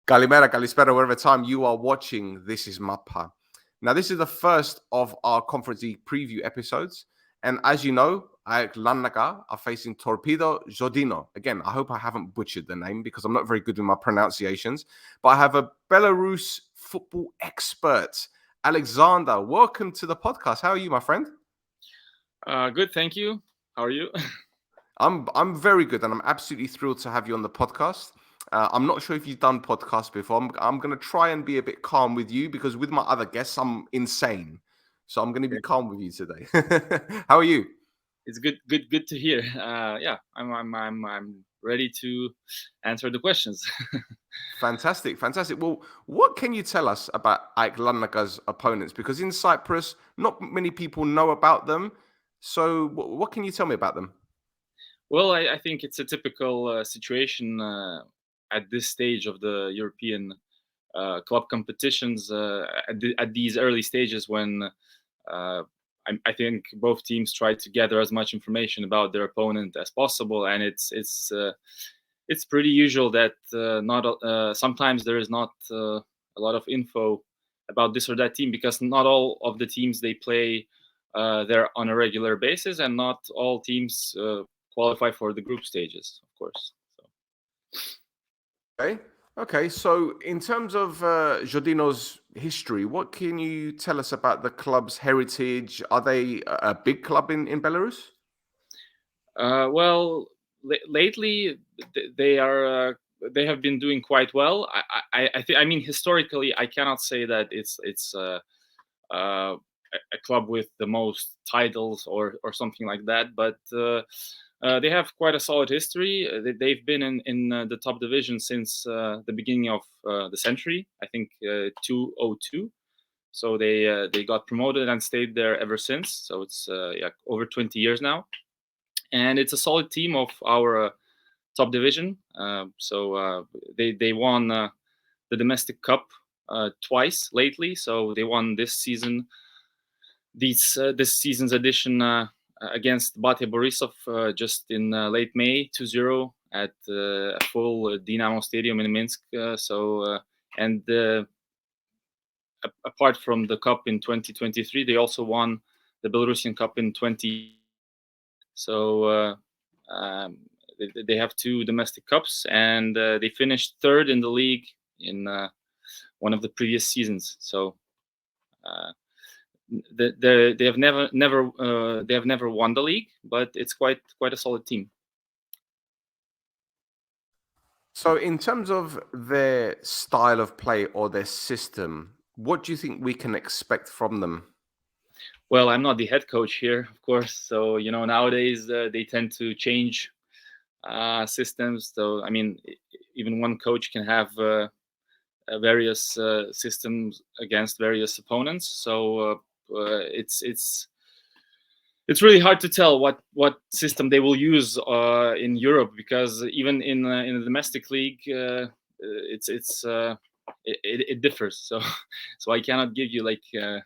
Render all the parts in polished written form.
Kalimera, Kalispera, whatever time you are watching, this is MAPPA. Now, this is the first of our Conference League preview episodes. And as you know, AEK Larnaca are facing Torpedo Zhodino. Again, I hope I haven't butchered the name because I'm not very good with my pronunciations. But I have a Belarus football expert, Aleksandr. Welcome to the podcast. How are you, my friend? Good, thank you. How are you? I'm very good, and I'm absolutely thrilled to have you on the podcast. I'm not sure if you've done podcasts before. I'm going to try and be a bit calm with you because with my other guests, I'm insane. So I'm going to be Okay. calm with you today. How are you? It's good to hear. Yeah, I'm ready to answer the questions. Fantastic, fantastic. Well, what can you tell us about AEK Larnaca's opponents? Because in Cyprus, not many people know about them. So what can you tell me about them? Well, I think it's a typical situation at this stage of the European club competitions at these early stages when I think both teams try to gather as much information about their opponent as possible, and it's pretty usual that not sometimes there is not a lot of info about this or that team because not all of the teams they play there on a regular basis, and not all teams qualify for the group stages, of course. So. Okay. Okay. So, in terms of Jodino's history, what can you tell us about the club's heritage? Are they a big club in Belarus? Well, lately they are they have been doing quite well. I mean, historically, I cannot say that it's a club with the most titles or something like that, but they have quite a solid history. They've been in the top division since the beginning of the century. I think 2002. So they got promoted and stayed there ever since. So it's yeah, over 20 years now, and it's a solid team of our top division. So they won the domestic cup twice lately. So they won this season. This season's edition against Bate Borisov just in late May 2-0 at a full Dynamo Stadium in Minsk. And apart from the cup in 2023, they also won the Belarusian Cup in 20. So they have two domestic cups, and they finished third in the league in one of the previous seasons. So they have never won the league, but it's quite a solid team. So, in terms of their style of play or their system, what do you think we can expect from them? Well, I'm not the head coach here, of course. So nowadays they tend to change systems. So I mean, even one coach can have various systems against various opponents. So it's really hard to tell what system they will use in Europe, because even in the domestic league, it differs. So so I cannot give you like a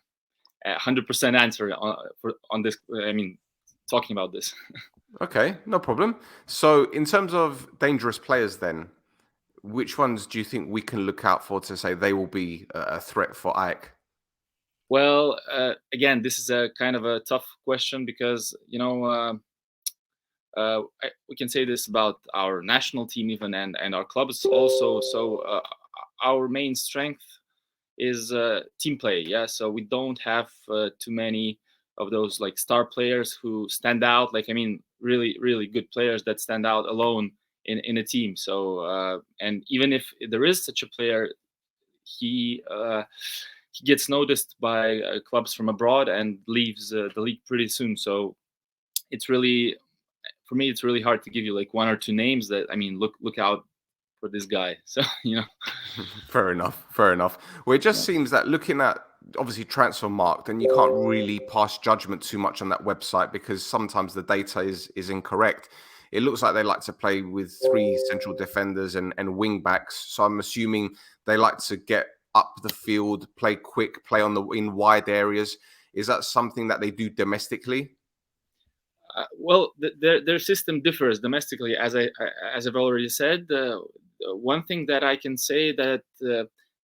100% answer on this. I mean, talking about this. Okay, no problem. So, in terms of dangerous players, then, which ones do you think we can look out for to say they will be a threat for AEK? Well, again, this is a kind of a tough question because we can say this about our national team even and our clubs also. So our main strength is team play. Yeah, so we don't have too many of those like star players who stand out. Like, I mean, really good players that stand out alone in a team. So and even if there is such a player, he gets noticed by clubs from abroad and leaves the league pretty soon. So it's really, for me, it's really hard to give you like one or two names that, I mean, look out for this guy. So Fair enough. Fair enough. Well, it just Yeah. seems that looking at obviously transfer marked, and you can't really pass judgment too much on that website because sometimes the data is incorrect. It looks like they like to play with three central defenders and wing backs. So I'm assuming they like to get up the field, play quick, play in wide areas. Is that something that they do domestically? Well, their system differs domestically, as I've already said. one thing that I can say that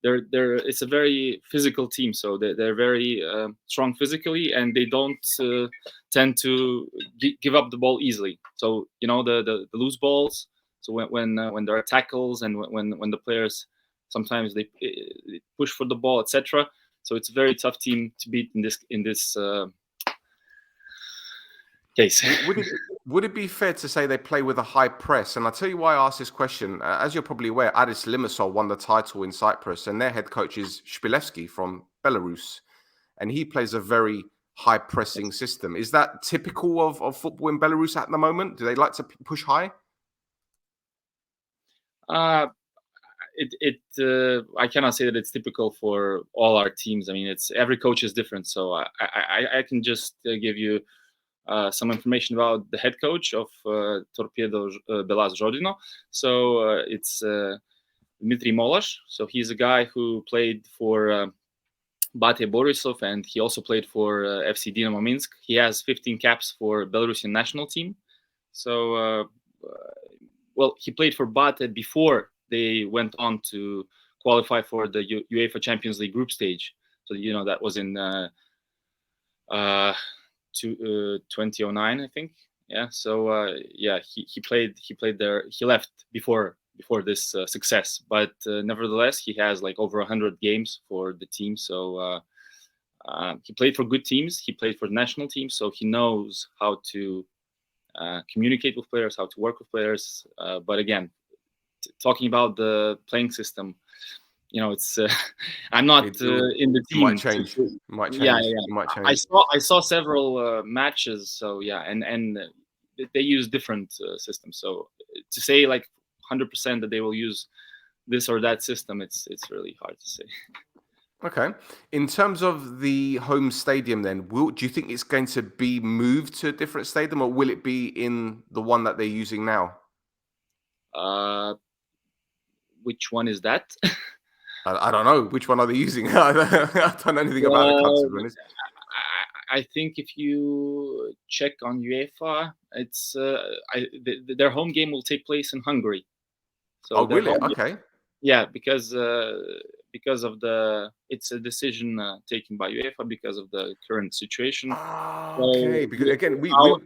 it's a very physical team, so they're very strong physically, and they don't tend to give up the ball easily. So the loose balls. So when there are tackles and when the players sometimes they push for the ball, etc. So it's a very tough team to beat in this case. Would it be fair to say they play with a high press? And I'll tell you why I asked this question. As you're probably aware, Aris Limassol won the title in Cyprus, and their head coach is Shpilevsky from Belarus, and he plays a very high pressing system. Is that typical of football in Belarus at the moment? Do they like to push high? I cannot say that it's typical for all our teams. I mean, it's every coach is different. So I can just give you some information about the head coach of Torpedo Zhodino. So it's Dmitry Molosh. So he's a guy who played for Bate Borisov, and he also played for FC Dinamo Minsk. He has 15 caps for Belarusian national team. So, well, he played for Bate before they went on to qualify for the UEFA Champions League group stage. So that was in 2009, I think. Yeah. So he played there. He left before this success, but nevertheless, he has like over 100 games for the team. So he played for good teams. He played for the national team, so he knows how to communicate with players, how to work with players. But again, talking about the playing system, it's I'm not in the team. Might change. Yeah. I saw several matches. So yeah, and they use different systems. So to say like 100% that they will use this or that system, it's really hard to say. Okay. In terms of the home stadium, then, do you think it's going to be moved to a different stadium, or will it be in the one that they're using now? Which one is that? I don't know. Which one are they using? I don't know anything about the club, to be honest. I think if you check on UEFA, it's their home game will take place in Hungary. So really? Okay. Yeah, because of it's a decision taken by UEFA because of the current situation. Okay. Because again, we don't.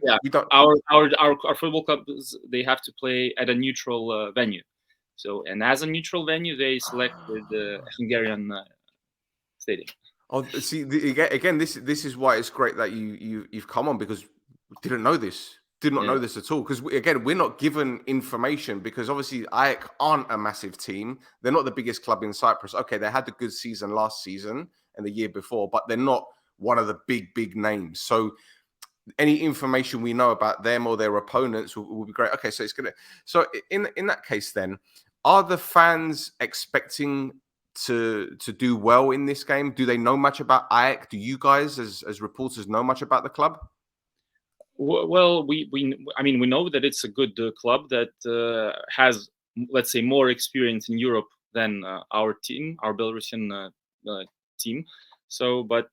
Our football clubs, they have to play at a neutral venue. So, and as a neutral venue, they selected the Hungarian stadium. Oh, see, again, this is why it's great that you've come on, because we didn't know this. Did not know this at all, because we're not given information, because obviously AEK aren't a massive team. They're not the biggest club in Cyprus. Okay, they had a good season last season and the year before, but they're not one of the big names. So any information we know about them or their opponents will be great. Okay, so it's gonna. So in that case, then, are the fans expecting to do well in this game? Do they know much about AEK? Do you guys, as reporters, know much about the club? Well, we know that it's a good club that has, let's say, more experience in Europe than our team, our Belarusian team. So, but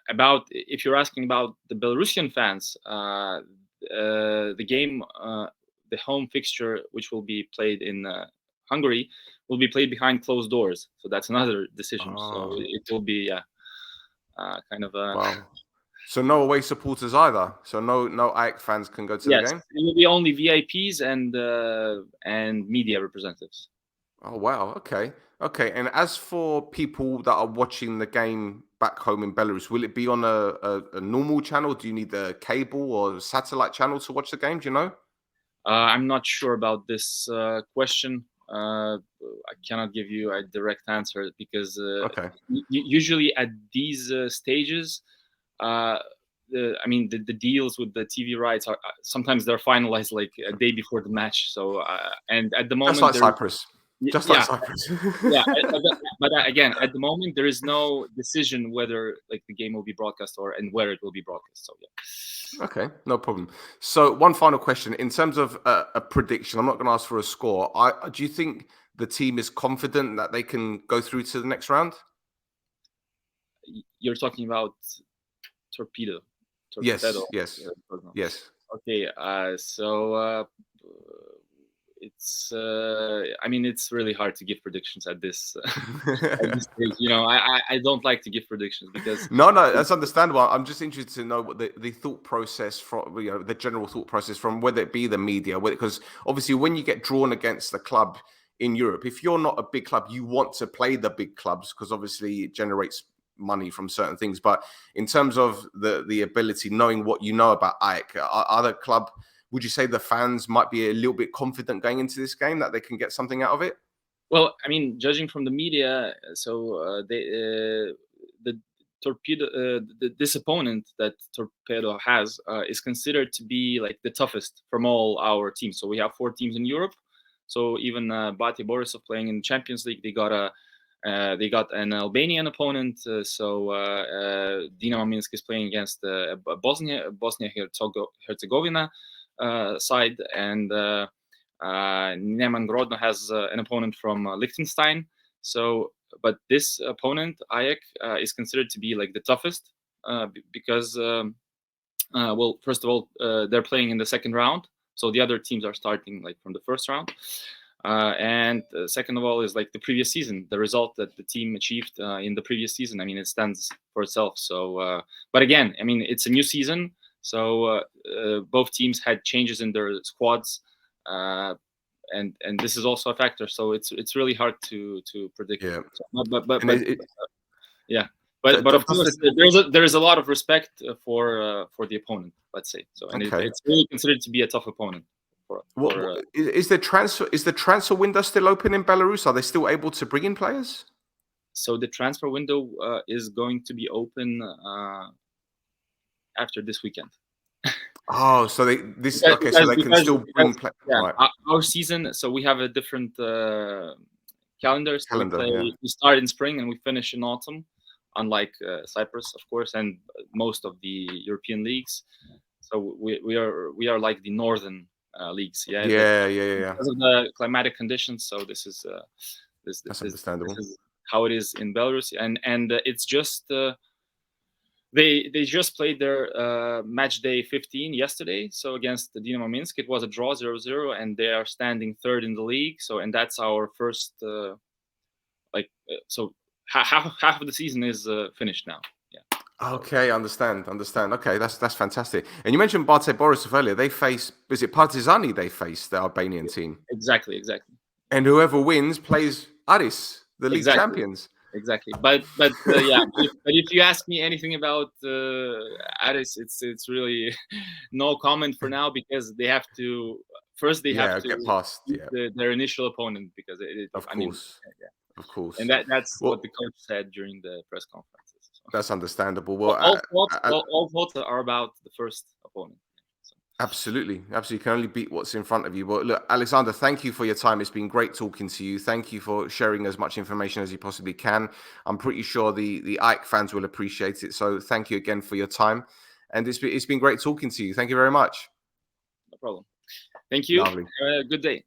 about, if you're asking about the Belarusian fans, the game, the home fixture, which will be played in Hungary, will be played behind closed doors. So that's another decision. So it will be kind of a. Wow. So no away supporters either. So no AEK fans can go to the game. It will be only VIPs and media representatives. Oh wow. Okay. And as for people that are watching the game back home in Belarus, will it be on a normal channel? Do you need a cable or satellite channel to watch the game? Do you know? I'm not sure about this question. I cannot give you a direct answer because usually at these stages, the deals with the TV rights are sometimes they're finalized like a day before the match. So and at the moment, just like Cyprus. Like Cyprus. But again, at the moment, there is no decision whether like the game will be broadcast and where it will be broadcast. So yeah. Okay, no problem. So one final question. In terms of a prediction, I'm not going to ask for a score. Do you think the team is confident that they can go through to the next round? You're talking about Torpedo. Yes. Okay. So it's I mean, it's really hard to give predictions at this at this stage. You know, I don't like to give predictions because No, that's understandable. I'm just interested to know what the thought process from, you know, the general thought process from, whether it be the media, because obviously when you get drawn against the club in Europe, if you're not a big club, you want to play the big clubs because obviously it generates money from certain things. But in terms of the ability, knowing what you know about AEK, other club, would you say the fans might be a little bit confident going into this game that they can get something out of it? Well, I mean, judging from the media, so the Torpedo, this opponent that Torpedo has is considered to be like the toughest from all our teams. So we have 4 teams in Europe. So even Bate Borisov playing in the Champions League, they got an Albanian opponent. Dinamo Minsk is playing against Bosnia Herzegovina side, and Neman Grodno has an opponent from Liechtenstein. So, but this opponent, AEK, is considered to be like the toughest because, well, first of all, they're playing in the second round. So the other teams are starting like from the first round. And second of all is like the previous season, the result that the team achieved in the previous season. I mean, it stands for itself. So, but again, I mean, it's a new season. So both teams had changes in their squads. And this is also a factor, so it's really hard to predict. Yeah, but yeah, but of course there's a lot of respect for the opponent, let's say. So, and it's really considered to be a tough opponent. Is the transfer window still open in Belarus? Are they still able to bring in players? So the transfer window is going to be open after this weekend. Oh, so they can still bring players. Yeah, right. Our season. So we have a different calendar. So we start in spring and we finish in autumn, unlike Cyprus, of course, and most of the European leagues. So we are like the northern leagues. Yeah. Because of the climatic conditions. So this is that's understandable. This is how it is in Belarus, and it's just. They just played their match day 15 yesterday, so against the Dinamo Minsk. It was a draw 0-0, and they are standing third in the league. So, and that's our first, so half of the season is finished now. Yeah. Okay, understand. Okay, that's fantastic. And you mentioned Bate Borisov earlier. They face, is it Partizani? They face the Albanian team. Exactly. And whoever wins plays Aris, the league champions. Exactly, but yeah. If you ask me anything about Aris, it's really no comment for now, because they have to get past their initial opponent, because of course, and that's what the coach said during the press conferences. So. That's understandable. Well, all votes are about the first opponent. Absolutely. You can only beat what's in front of you. But look, Aleksandr, thank you for your time. It's been great talking to you. Thank you for sharing as much information as you possibly can. I'm pretty sure the AEK fans will appreciate it. So thank you again for your time. And it's been great talking to you. Thank you very much. No problem. Thank you. Lovely. Good day.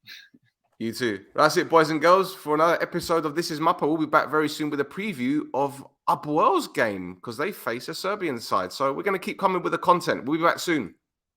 You too. That's it, boys and girls, for another episode of This is MAPPA. We'll be back very soon with a preview of Apoel's game, because they face a Serbian side. So we're going to keep coming with the content. We'll be back soon.